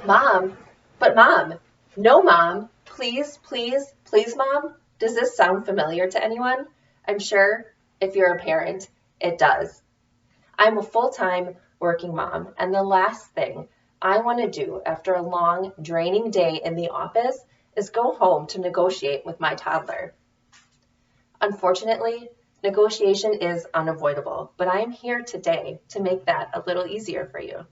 Mom, but mom, no mom, please, please, please mom. Does this sound familiar to anyone? I'm sure if you're a parent, it does. I'm a full-time working mom, and the last thing I want to do after a long, draining day in the office is go home to negotiate with my toddler. Unfortunately, negotiation is unavoidable, but I'm here today to make that a little easier for you.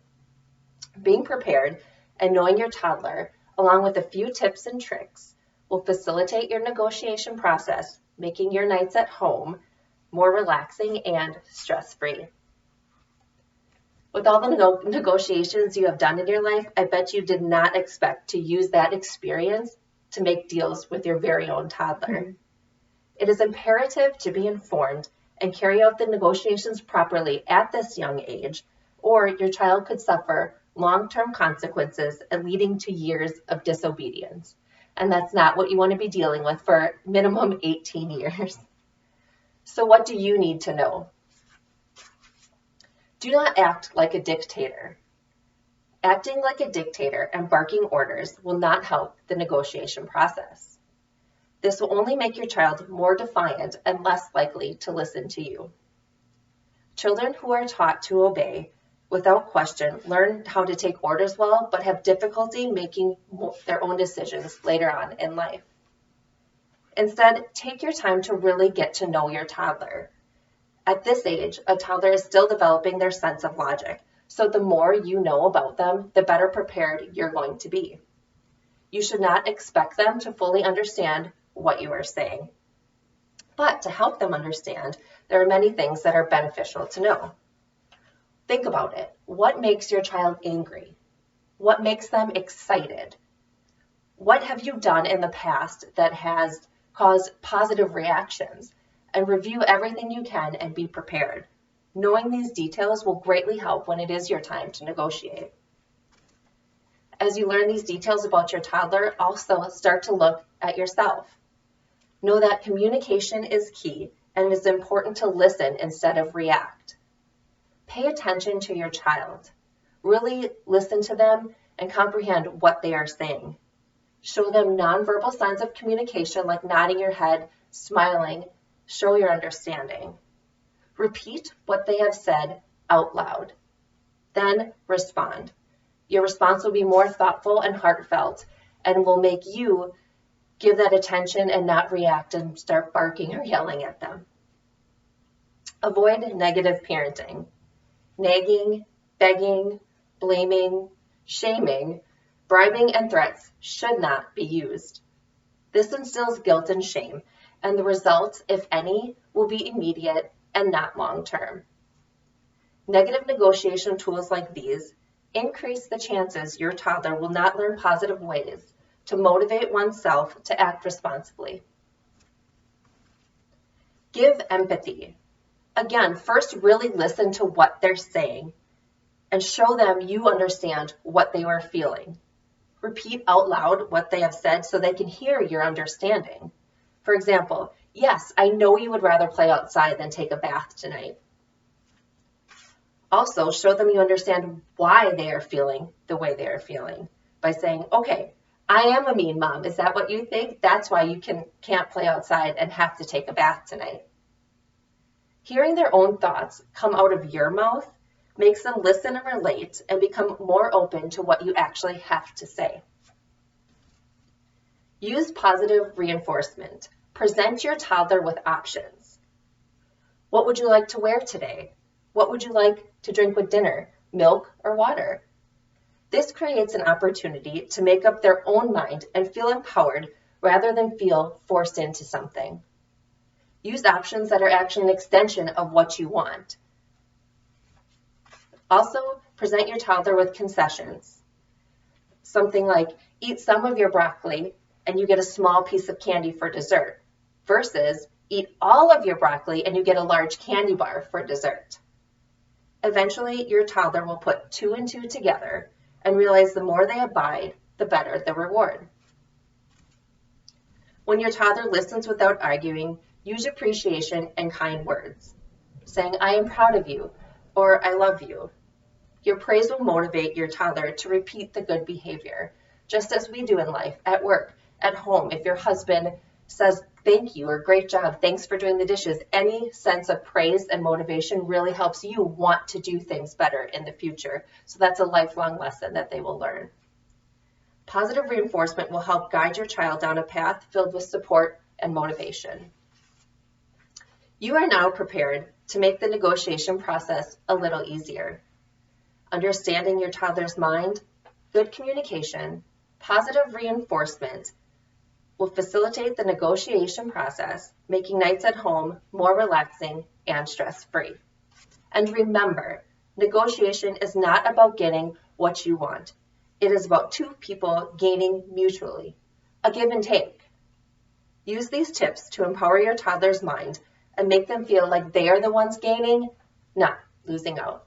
Being prepared and knowing your toddler, along with a few tips and tricks, will facilitate your negotiation process, making your nights at home more relaxing and stress-free. With all the negotiations you have done in your life, I bet you did not expect to use that experience to make deals with your very own toddler. It is imperative to be informed and carry out the negotiations properly at this young age, or your child could suffer long-term consequences and leading to years of disobedience. And that's not what you want to be dealing with for minimum 18 years. So what do you need to know? Do not act like a dictator. Acting like a dictator and barking orders will not help the negotiation process. This will only make your child more defiant and less likely to listen to you. Children who are taught to obey without question learn how to take orders well, but have difficulty making their own decisions later on in life. Instead, take your time to really get to know your toddler. At this age, a toddler is still developing their sense of logic, so the more you know about them, the better prepared you're going to be. You should not expect them to fully understand what you are saying. But to help them understand, there are many things that are beneficial to know. Think about it. What makes your child angry? What makes them excited? What have you done in the past that has caused positive reactions? And review everything you can and be prepared. Knowing these details will greatly help when it is your time to negotiate. As you learn these details about your toddler, also start to look at yourself. Know that communication is key and it is important to listen instead of react. Pay attention to your child. Really listen to them and comprehend what they are saying. Show them nonverbal signs of communication like nodding your head, smiling. Show your understanding. Repeat what they have said out loud. Then respond. Your response will be more thoughtful and heartfelt and will make you give that attention and not react and start barking or yelling at them. Avoid negative parenting. Nagging, begging, blaming, shaming, bribing, and threats should not be used. This instills guilt and shame, and the results, if any, will be immediate and not long-term. Negative negotiation tools like these increase the chances your toddler will not learn positive ways to motivate oneself to act responsibly. Give empathy. Again, first really listen to what they're saying and show them you understand what they were feeling. Repeat out loud what they have said so they can hear your understanding. For example, yes, I know you would rather play outside than take a bath tonight. Also, show them you understand why they are feeling the way they are feeling by saying, okay, I am a mean mom. Is that what you think? That's why you can't play outside and have to take a bath tonight. Hearing their own thoughts come out of your mouth makes them listen and relate and become more open to what you actually have to say. Use positive reinforcement. Present your toddler with options. What would you like to wear today? What would you like to drink with dinner? Milk or water? This creates an opportunity to make up their own mind and feel empowered rather than feel forced into something. Use options that are actually an extension of what you want. Also, present your toddler with concessions. Something like, eat some of your broccoli and you get a small piece of candy for dessert, versus eat all of your broccoli and you get a large candy bar for dessert. Eventually, your toddler will put 2 and 2 together and realize the more they abide, the better the reward. When your toddler listens without arguing, use appreciation and kind words, saying, I am proud of you, or I love you. Your praise will motivate your toddler to repeat the good behavior, just as we do in life, at work, at home. If your husband says thank you or great job, thanks for doing the dishes, any sense of praise and motivation really helps you want to do things better in the future. So that's a lifelong lesson that they will learn. Positive reinforcement will help guide your child down a path filled with support and motivation. You are now prepared to make the negotiation process a little easier. Understanding your toddler's mind, good communication, positive reinforcement will facilitate the negotiation process, making nights at home more relaxing and stress-free. And remember, negotiation is not about getting what you want. It is about two people gaining mutually, a give and take. Use these tips to empower your toddler's mind and make them feel like they are the ones gaining, not losing out.